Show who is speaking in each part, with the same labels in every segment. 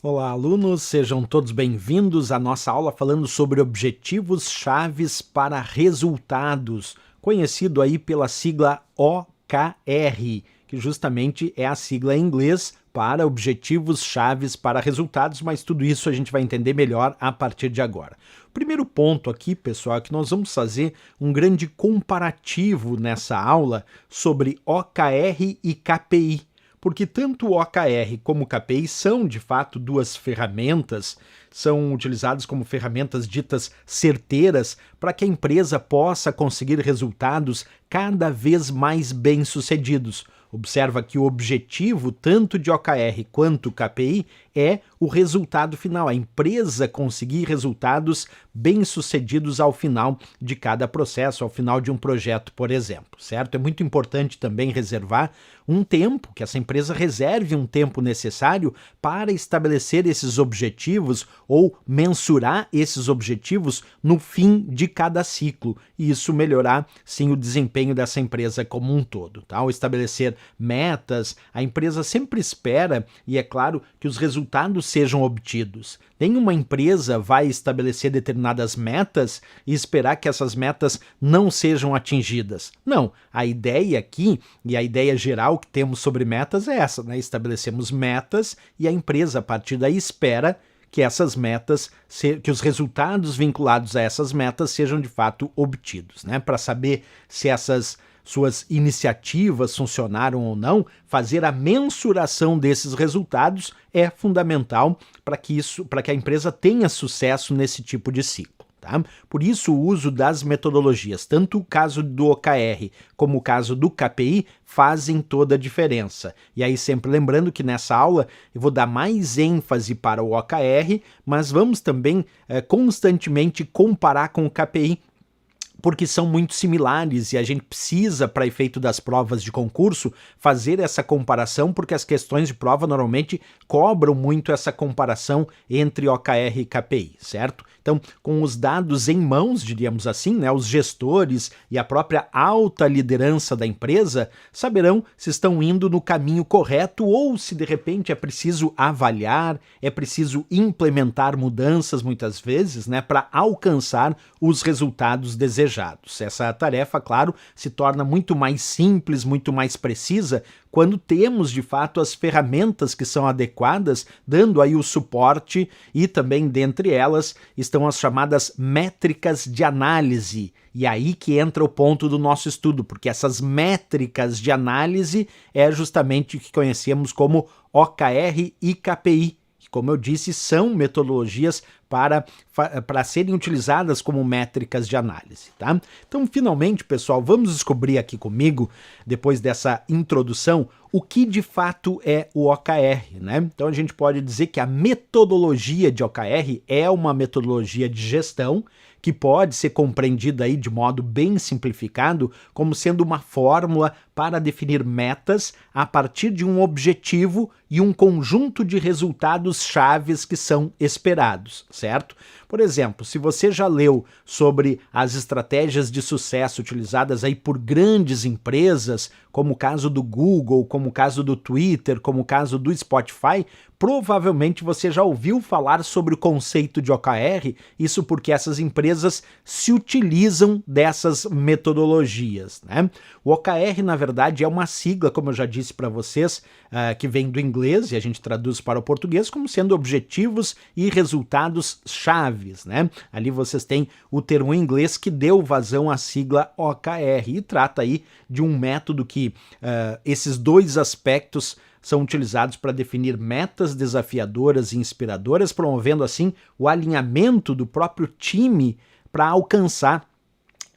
Speaker 1: Olá, alunos, sejam todos bem-vindos à nossa aula falando sobre objetivos chaves para resultados, conhecido aí pela sigla OKR, que justamente é a sigla em inglês para objetivos chaves para resultados, mas tudo isso a gente vai entender melhor a partir de agora. O primeiro ponto aqui, pessoal, é que nós vamos fazer um grande comparativo nessa aula sobre OKR e KPI. Porque tanto o OKR como o KPI são, de fato, duas ferramentas, são utilizadas como ferramentas ditas certeiras para que a empresa possa conseguir resultados cada vez mais bem-sucedidos. Observa que o objetivo tanto de OKR quanto KPI é o resultado final, a empresa conseguir resultados bem-sucedidos ao final de cada processo, ao final de um projeto, por exemplo, certo? É muito importante também reservar um tempo, que essa empresa reserve um tempo necessário para estabelecer esses objetivos ou mensurar esses objetivos no fim de cada ciclo, e isso melhorar, sim, o desempenho dessa empresa como um todo, tá? Ao estabelecer metas, a empresa sempre espera, e é claro, que os resultados sejam obtidos. Nenhuma empresa vai estabelecer determinadas metas e esperar que essas metas não sejam atingidas. Não, a ideia aqui, e a ideia geral que temos sobre metas é essa, né? Estabelecemos metas e a empresa, a partir daí, espera que essas metas, que os resultados vinculados a essas metas sejam de fato obtidos, né? Para saber se essas suas iniciativas funcionaram ou não, fazer a mensuração desses resultados é fundamental para que a empresa tenha sucesso nesse tipo de ciclo. Tá? Por isso, o uso das metodologias, tanto o caso do OKR como o caso do KPI, fazem toda a diferença. E aí, sempre lembrando que nessa aula eu vou dar mais ênfase para o OKR, mas vamos também constantemente comparar com o KPI, porque são muito similares e a gente precisa, para efeito das provas de concurso, fazer essa comparação, porque as questões de prova normalmente cobram muito essa comparação entre OKR e KPI, certo? Então, com os dados em mãos, diríamos assim, né, os gestores e a própria alta liderança da empresa saberão se estão indo no caminho correto ou se de repente é preciso avaliar, é preciso implementar mudanças muitas vezes, né, para alcançar os resultados desejados. Essa tarefa, claro, se torna muito mais simples, muito mais precisa quando temos, de fato, as ferramentas que são adequadas, dando aí o suporte, e também, dentre elas, estão as chamadas métricas de análise. E aí que entra o ponto do nosso estudo, porque essas métricas de análise é justamente o que conhecemos como OKR e KPI. Como eu disse, são metodologias para serem utilizadas como métricas de análise, tá? Então, finalmente, pessoal, vamos descobrir aqui comigo, depois dessa introdução, o que de fato é o OKR, né? Então, a gente pode dizer que a metodologia de OKR é uma metodologia de gestão que pode ser compreendida aí de modo bem simplificado como sendo uma fórmula para definir metas a partir de um objetivo e um conjunto de resultados chaves que são esperados, certo? Por exemplo, se você já leu sobre as estratégias de sucesso utilizadas aí por grandes empresas, como o caso do Google, como o caso do Twitter, como o caso do Spotify, provavelmente você já ouviu falar sobre o conceito de OKR, isso porque essas empresas se utilizam dessas metodologias, né? O OKR, na verdade, é uma sigla, como eu já disse para vocês, que vem do inglês e a gente traduz para o português como sendo objetivos e resultados chaves, né? Ali vocês têm o termo em inglês que deu vazão à sigla OKR e trata aí de um método que esses dois aspectos são utilizados para definir metas desafiadoras e inspiradoras, promovendo assim o alinhamento do próprio time para alcançar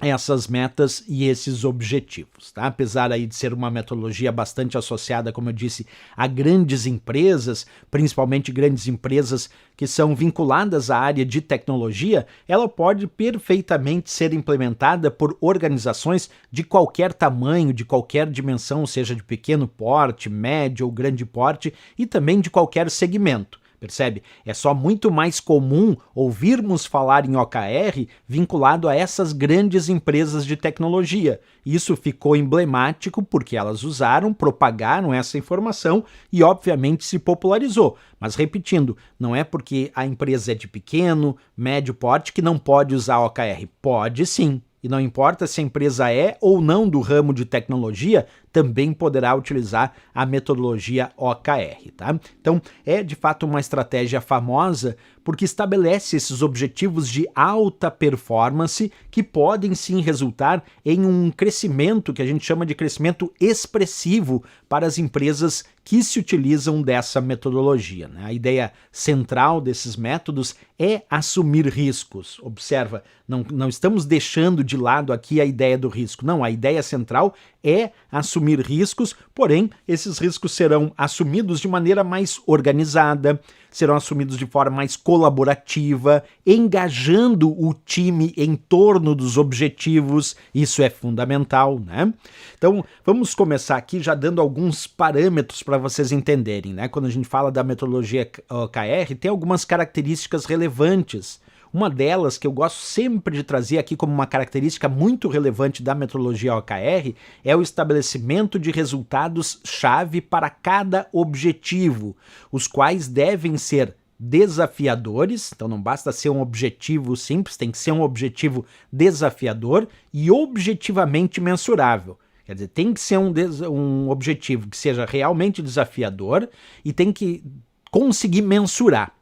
Speaker 1: essas metas e esses objetivos, tá? Apesar aí de ser uma metodologia bastante associada, como eu disse, a grandes empresas, principalmente grandes empresas que são vinculadas à área de tecnologia, ela pode perfeitamente ser implementada por organizações de qualquer tamanho, de qualquer dimensão, seja de pequeno porte, médio ou grande porte, e também de qualquer segmento. Percebe? É só muito mais comum ouvirmos falar em OKR vinculado a essas grandes empresas de tecnologia. Isso ficou emblemático porque elas usaram, propagaram essa informação e, obviamente, se popularizou. Mas, repetindo, não é porque a empresa é de pequeno, médio porte que não pode usar OKR. Pode sim. E não importa se a empresa é ou não do ramo de tecnologia, também poderá utilizar a metodologia OKR, tá? Então, é de fato uma estratégia famosa porque estabelece esses objetivos de alta performance que podem sim resultar em um crescimento que a gente chama de crescimento expressivo para as empresas que se utilizam dessa metodologia, né? A ideia central desses métodos é assumir riscos. Observa, não estamos deixando de lado aqui a ideia do risco. Não, a ideia central é assumir riscos, porém, esses riscos serão assumidos de maneira mais organizada, serão assumidos de forma mais colaborativa, engajando o time em torno dos objetivos. Isso é fundamental, né? Então, vamos começar aqui já dando alguns parâmetros para vocês entenderem, né? Quando a gente fala da metodologia OKR, tem algumas características relevantes. Uma delas, que eu gosto sempre de trazer aqui como uma característica muito relevante da metodologia OKR, é o estabelecimento de resultados-chave para cada objetivo, os quais devem ser desafiadores, então não basta ser um objetivo simples, tem que ser um objetivo desafiador e objetivamente mensurável. Quer dizer, tem que ser um objetivo que seja realmente desafiador e tem que conseguir mensurar.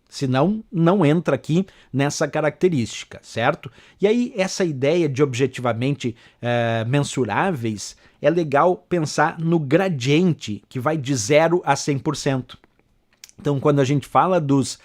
Speaker 1: Senão, não entra aqui nessa característica, certo? E aí, essa ideia de objetivamente mensuráveis, é legal pensar no gradiente, que vai de 0 a 100%. Então, quando a gente fala dos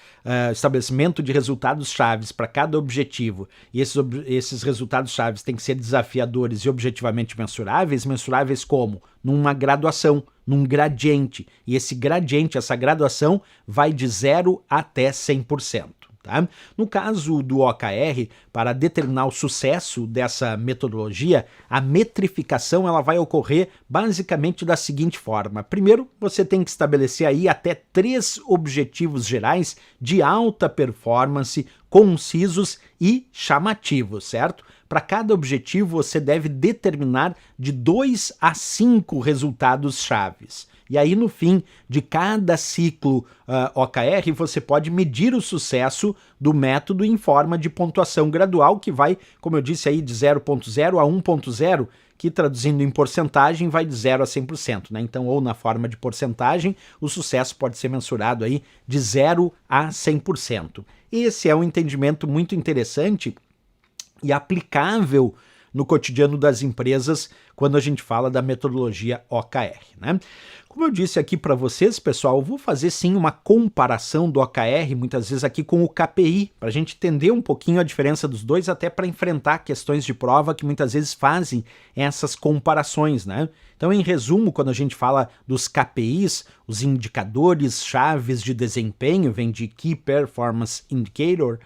Speaker 1: estabelecimento de resultados chaves para cada objetivo, e esses resultados chaves têm que ser desafiadores e objetivamente mensuráveis, mensuráveis como? Numa graduação, num gradiente. E esse gradiente, essa graduação, vai de 0 até 100%. Tá? No caso do OKR, para determinar o sucesso dessa metodologia, a metrificação ela vai ocorrer basicamente da seguinte forma. Primeiro, você tem que estabelecer aí até 3 objetivos gerais de alta performance, concisos e chamativos, certo? Para cada objetivo, você deve determinar de 2 a 5 resultados chaves. E aí, no fim de cada ciclo OKR, você pode medir o sucesso do método em forma de pontuação gradual, que vai, como eu disse aí, de 0.0 a 1.0, que traduzindo em porcentagem vai de 0 a 100%, né? Então, ou na forma de porcentagem, o sucesso pode ser mensurado aí de 0 a 100%. Esse é um entendimento muito interessante e aplicável no cotidiano das empresas quando a gente fala da metodologia OKR, né? Como eu disse aqui para vocês, pessoal, eu vou fazer sim uma comparação do OKR, muitas vezes aqui com o KPI, para a gente entender um pouquinho a diferença dos dois, até para enfrentar questões de prova que muitas vezes fazem essas comparações, né? Então, em resumo, quando a gente fala dos KPIs, os indicadores chaves de desempenho, vem de Key Performance Indicator,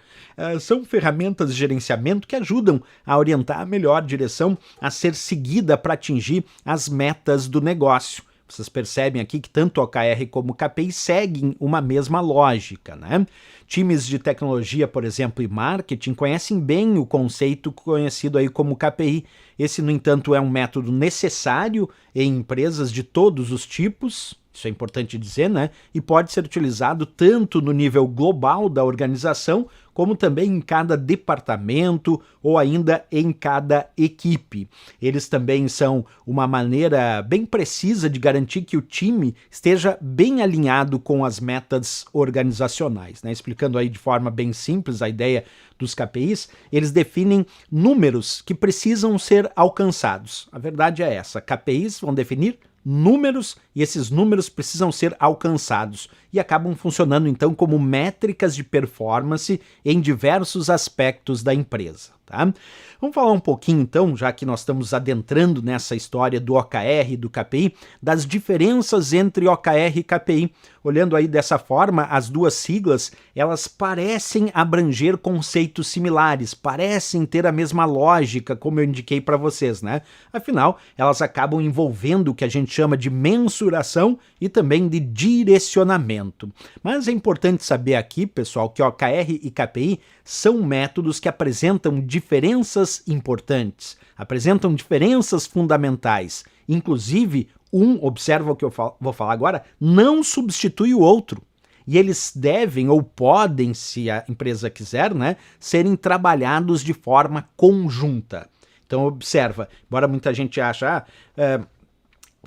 Speaker 1: são ferramentas de gerenciamento que ajudam a orientar a melhor direção a ser seguida para atingir as metas do negócio. Vocês percebem aqui que tanto o OKR como o KPI seguem uma mesma lógica, né? Times de tecnologia, por exemplo, e marketing conhecem bem o conceito conhecido aí como KPI. Esse, no entanto, é um método necessário em empresas de todos os tipos, isso é importante dizer, né? E pode ser utilizado tanto no nível global da organização, como também em cada departamento ou ainda em cada equipe. Eles também são uma maneira bem precisa de garantir que o time esteja bem alinhado com as metas organizacionais, né? Explicando aí de forma bem simples a ideia dos KPIs, eles definem números que precisam ser alcançados. A verdade é essa, KPIs vão definir números e esses números precisam ser alcançados e acabam funcionando então como métricas de performance em diversos aspectos da empresa. Tá? Vamos falar um pouquinho então, já que nós estamos adentrando nessa história do OKR e do KPI, das diferenças entre OKR e KPI. Olhando aí dessa forma, as duas siglas, elas parecem abranger conceitos similares, parecem ter a mesma lógica, como eu indiquei para vocês, né? Afinal, elas acabam envolvendo o que a gente chama de mensuração e também de direcionamento. Mas é importante saber aqui, pessoal, que OKR e KPI são métodos que apresentam diferenças importantes, apresentam diferenças fundamentais. Inclusive, observa o que eu vou falar agora, não substitui o outro. E eles devem ou podem, se a empresa quiser, né, serem trabalhados de forma conjunta. Então, observa, embora muita gente ache,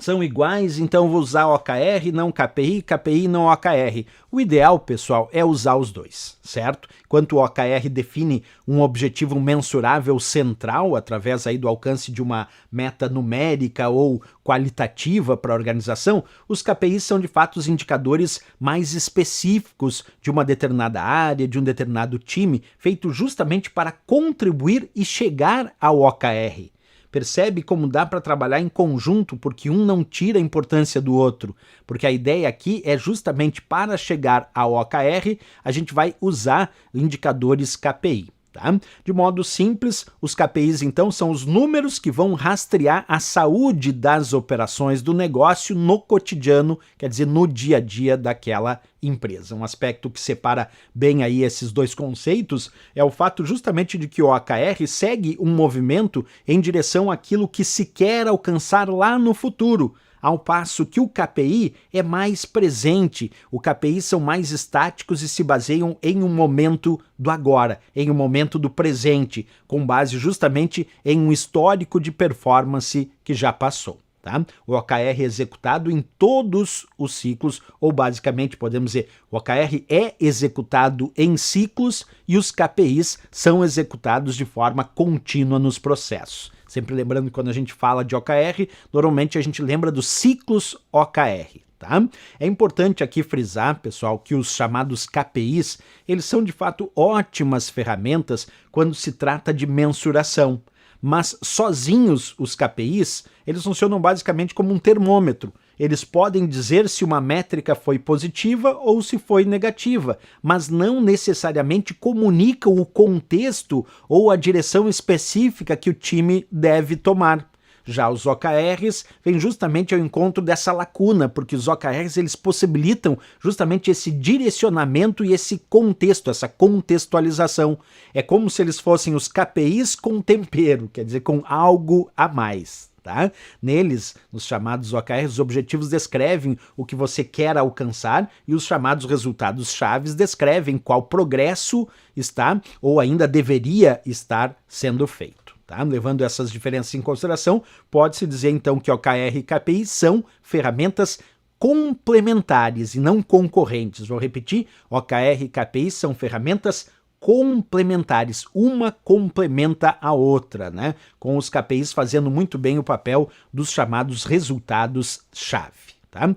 Speaker 1: são iguais, então vou usar OKR, não KPI, KPI não OKR. O ideal, pessoal, é usar os dois, certo? Enquanto o OKR define um objetivo mensurável central através aí do alcance de uma meta numérica ou qualitativa para a organização, os KPIs são de fato os indicadores mais específicos de uma determinada área, de um determinado time, feito justamente para contribuir e chegar ao OKR. Percebe como dá para trabalhar em conjunto, porque um não tira a importância do outro. Porque a ideia aqui é justamente para chegar ao OKR, a gente vai usar indicadores KPI. Tá? De modo simples, os KPIs então são os números que vão rastrear a saúde das operações do negócio no cotidiano, quer dizer, no dia a dia daquela empresa. Um aspecto que separa bem aí esses dois conceitos é o fato justamente de que o OKR segue um movimento em direção àquilo que se quer alcançar lá no futuro, ao passo que o KPI é mais presente. O KPI são mais estáticos e se baseiam em um momento do agora, em um momento do presente, com base justamente em um histórico de performance que já passou. Tá? O OKR é executado em todos os ciclos, ou basicamente podemos dizer, o OKR é executado em ciclos e os KPIs são executados de forma contínua nos processos. Sempre lembrando que quando a gente fala de OKR, normalmente a gente lembra dos ciclos OKR. Tá? É importante aqui frisar, pessoal, que os chamados KPIs, eles são de fato ótimas ferramentas quando se trata de mensuração. Mas sozinhos os KPIs, eles funcionam basicamente como um termômetro. Eles podem dizer se uma métrica foi positiva ou se foi negativa, mas não necessariamente comunicam o contexto ou a direção específica que o time deve tomar. Já os OKRs vêm justamente ao encontro dessa lacuna, porque os OKRs eles possibilitam justamente esse direcionamento e esse contexto, essa contextualização. É como se eles fossem os KPIs com tempero, quer dizer, com algo a mais. Tá? Neles, nos chamados OKRs, os objetivos descrevem o que você quer alcançar e os chamados resultados chaves descrevem qual progresso está ou ainda deveria estar sendo feito. Tá? Levando essas diferenças em consideração, pode-se dizer então que OKR e KPI são ferramentas complementares e não concorrentes. Vou repetir, OKR e KPI são ferramentas complementares, uma complementa a outra, né? Com os KPIs fazendo muito bem o papel dos chamados resultados-chave. Tá?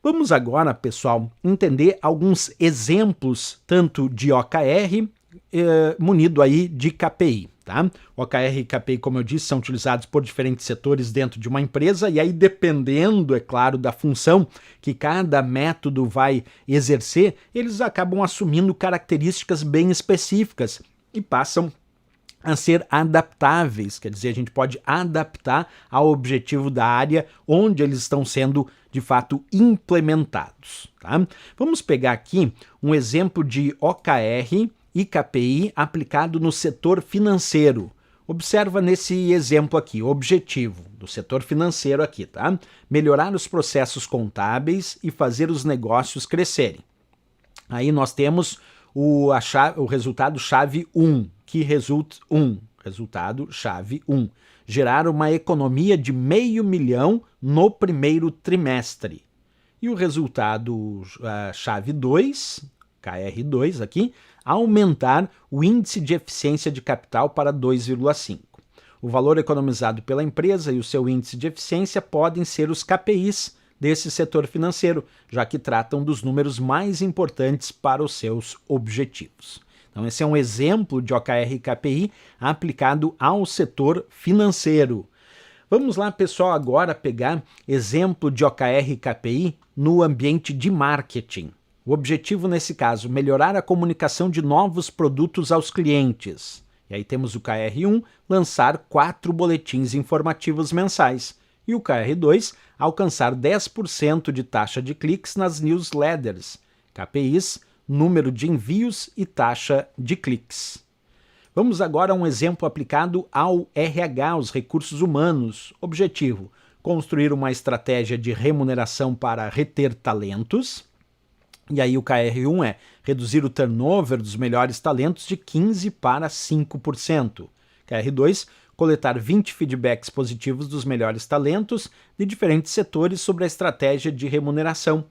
Speaker 1: Vamos agora, pessoal, entender alguns exemplos tanto de OKR munido aí de KPI. Tá? OKR e KPI, como eu disse, são utilizados por diferentes setores dentro de uma empresa e aí dependendo, é claro, da função que cada método vai exercer, eles acabam assumindo características bem específicas e passam a ser adaptáveis, quer dizer, a gente pode adaptar ao objetivo da área onde eles estão sendo, de fato, implementados. Tá? Vamos pegar aqui um exemplo de OKR e KPI aplicado no setor financeiro. Observa nesse exemplo aqui, o objetivo do setor financeiro aqui, tá? Melhorar os processos contábeis e fazer os negócios crescerem. Aí nós temos o resultado-chave 1, que resulta resultado-chave 1, gerar uma economia de R$500 mil no primeiro trimestre. E o resultado-chave 2, KR2 aqui, aumentar o índice de eficiência de capital para 2,5. O valor economizado pela empresa e o seu índice de eficiência podem ser os KPIs desse setor financeiro, já que tratam dos números mais importantes para os seus objetivos. Então esse é um exemplo de OKR e KPI aplicado ao setor financeiro. Vamos lá, pessoal, agora pegar exemplo de OKR e KPI no ambiente de marketing. O objetivo nesse caso, melhorar a comunicação de novos produtos aos clientes. E aí temos o KR1, lançar 4 boletins informativos mensais. E o KR2, alcançar 10% de taxa de cliques nas newsletters. KPIs, número de envios e taxa de cliques. Vamos agora a um exemplo aplicado ao RH, os recursos humanos. Objetivo, construir uma estratégia de remuneração para reter talentos. E aí o KR1 é reduzir o turnover dos melhores talentos de 15% para 5%. KR2, coletar 20 feedbacks positivos dos melhores talentos de diferentes setores sobre a estratégia de remuneração.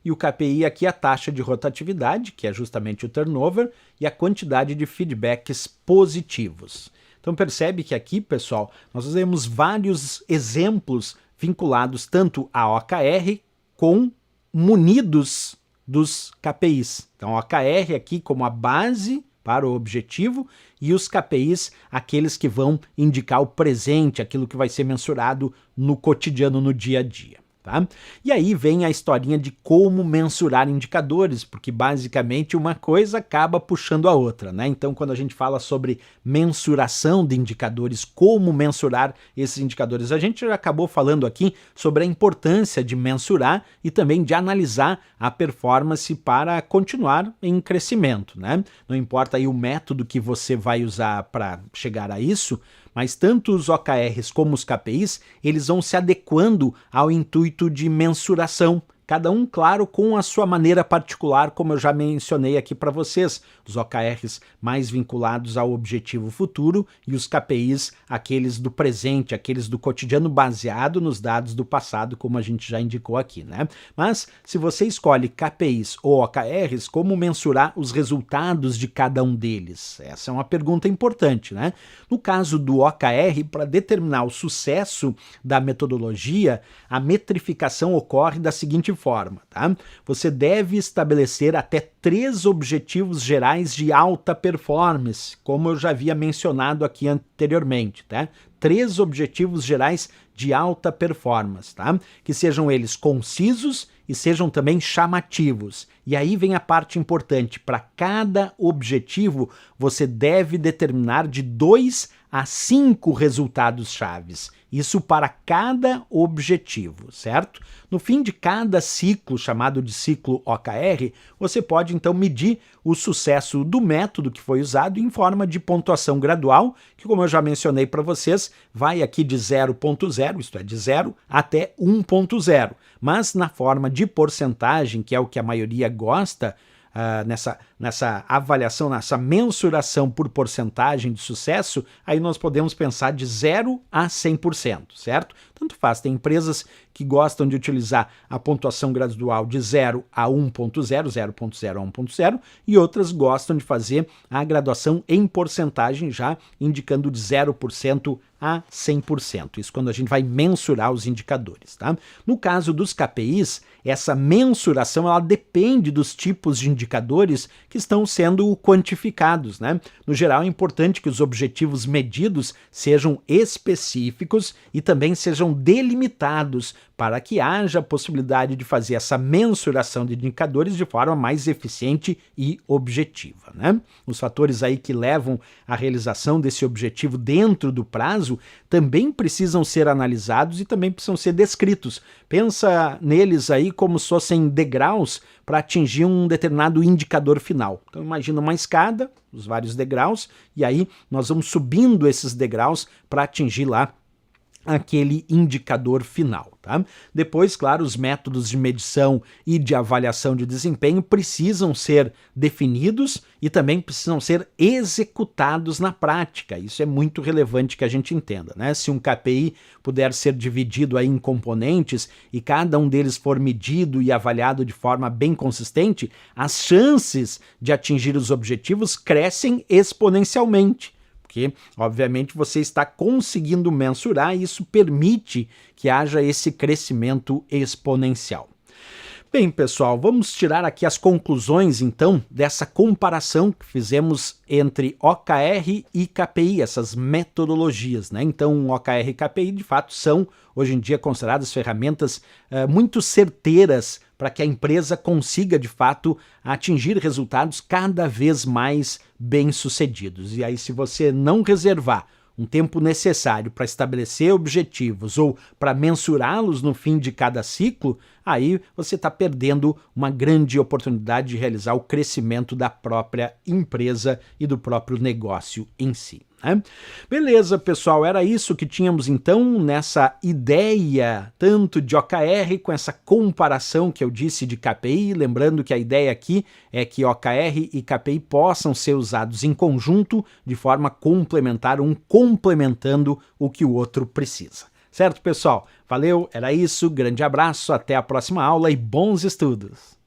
Speaker 1: E o KPI aqui é a taxa de rotatividade, que é justamente o turnover, e a quantidade de feedbacks positivos. Então percebe que aqui, pessoal, nós temos vários exemplos vinculados tanto a OKR com munidos dos KPIs. Então OKR aqui como a base para o objetivo e os KPIs, aqueles que vão indicar o presente, aquilo que vai ser mensurado no cotidiano, no dia a dia. Tá? E aí vem a historinha de como mensurar indicadores, porque basicamente uma coisa acaba puxando a outra, né? Então, quando a gente fala sobre mensuração de indicadores, como mensurar esses indicadores, a gente já acabou falando aqui sobre a importância de mensurar e também de analisar a performance para continuar em crescimento, né? Não importa aí o método que você vai usar para chegar a isso, mas tanto os OKRs como os KPIs, eles vão se adequando ao intuito de mensuração. Cada um, claro, com a sua maneira particular, como eu já mencionei aqui para vocês. Os OKRs mais vinculados ao objetivo futuro e os KPIs, aqueles do presente, aqueles do cotidiano baseado nos dados do passado, como a gente já indicou aqui, né? Mas, se você escolhe KPIs ou OKRs, como mensurar os resultados de cada um deles? Essa é uma pergunta importante, né? No caso do OKR, para determinar o sucesso da metodologia, a metrificação ocorre da seguinte forma, tá? Você deve estabelecer até 3 objetivos gerais de alta performance, como eu já havia mencionado aqui anteriormente, tá? 3 objetivos gerais de alta performance, tá? Que sejam eles concisos e sejam também chamativos. E aí vem a parte importante, para cada objetivo você deve determinar de 2 a 5 resultados chaves. Isso para cada objetivo, certo? No fim de cada ciclo, chamado de ciclo OKR, você pode então medir o sucesso do método que foi usado em forma de pontuação gradual, que como eu já mencionei para vocês, vai aqui de 0.0, isto é, de 0 até 1.0. Mas na forma de porcentagem, que é o que a maioria gosta, nessa avaliação, nessa mensuração por porcentagem de sucesso, aí nós podemos pensar de 0 a 100%, certo? Tanto faz, tem empresas que gostam de utilizar a pontuação gradual de 0 a 1.0, 0.0 a 1.0, e outras gostam de fazer a graduação em porcentagem, já indicando de 0% a 100%. Isso quando a gente vai mensurar os indicadores, tá? No caso dos KPIs, essa mensuração ela depende dos tipos de indicadores que estão sendo quantificados, né? No geral, é importante que os objetivos medidos sejam específicos e também sejam delimitados para que haja a possibilidade de fazer essa mensuração de indicadores de forma mais eficiente e objetiva, né? Os fatores aí que levam à realização desse objetivo dentro do prazo também precisam ser analisados e também precisam ser descritos. Pensa neles aí como se fossem degraus para atingir um determinado indicador final. Então imagina uma escada, os vários degraus, e aí nós vamos subindo esses degraus para atingir lá aquele indicador final, tá? Depois, claro, os métodos de medição e de avaliação de desempenho precisam ser definidos e também precisam ser executados na prática. Isso é muito relevante que a gente entenda, né? Se um KPI puder ser dividido aí em componentes e cada um deles for medido e avaliado de forma bem consistente, as chances de atingir os objetivos crescem exponencialmente. Porque, obviamente, você está conseguindo mensurar e isso permite que haja esse crescimento exponencial. Bem, pessoal, vamos tirar aqui as conclusões, então, dessa comparação que fizemos entre OKR e KPI, essas metodologias, né? Então, OKR e KPI, de fato, são, hoje em dia, consideradas ferramentas muito certeiras para que a empresa consiga, de fato, atingir resultados cada vez mais bem-sucedidos. E aí, se você não reservar um tempo necessário para estabelecer objetivos ou para mensurá-los no fim de cada ciclo, aí você está perdendo uma grande oportunidade de realizar o crescimento da própria empresa e do próprio negócio em si. Beleza, pessoal, era isso que tínhamos então nessa ideia tanto de OKR com essa comparação que eu disse de KPI, lembrando que a ideia aqui é que OKR e KPI possam ser usados em conjunto de forma complementar, um complementando o que o outro precisa. Certo, pessoal? Valeu, era isso, grande abraço, até a próxima aula e bons estudos!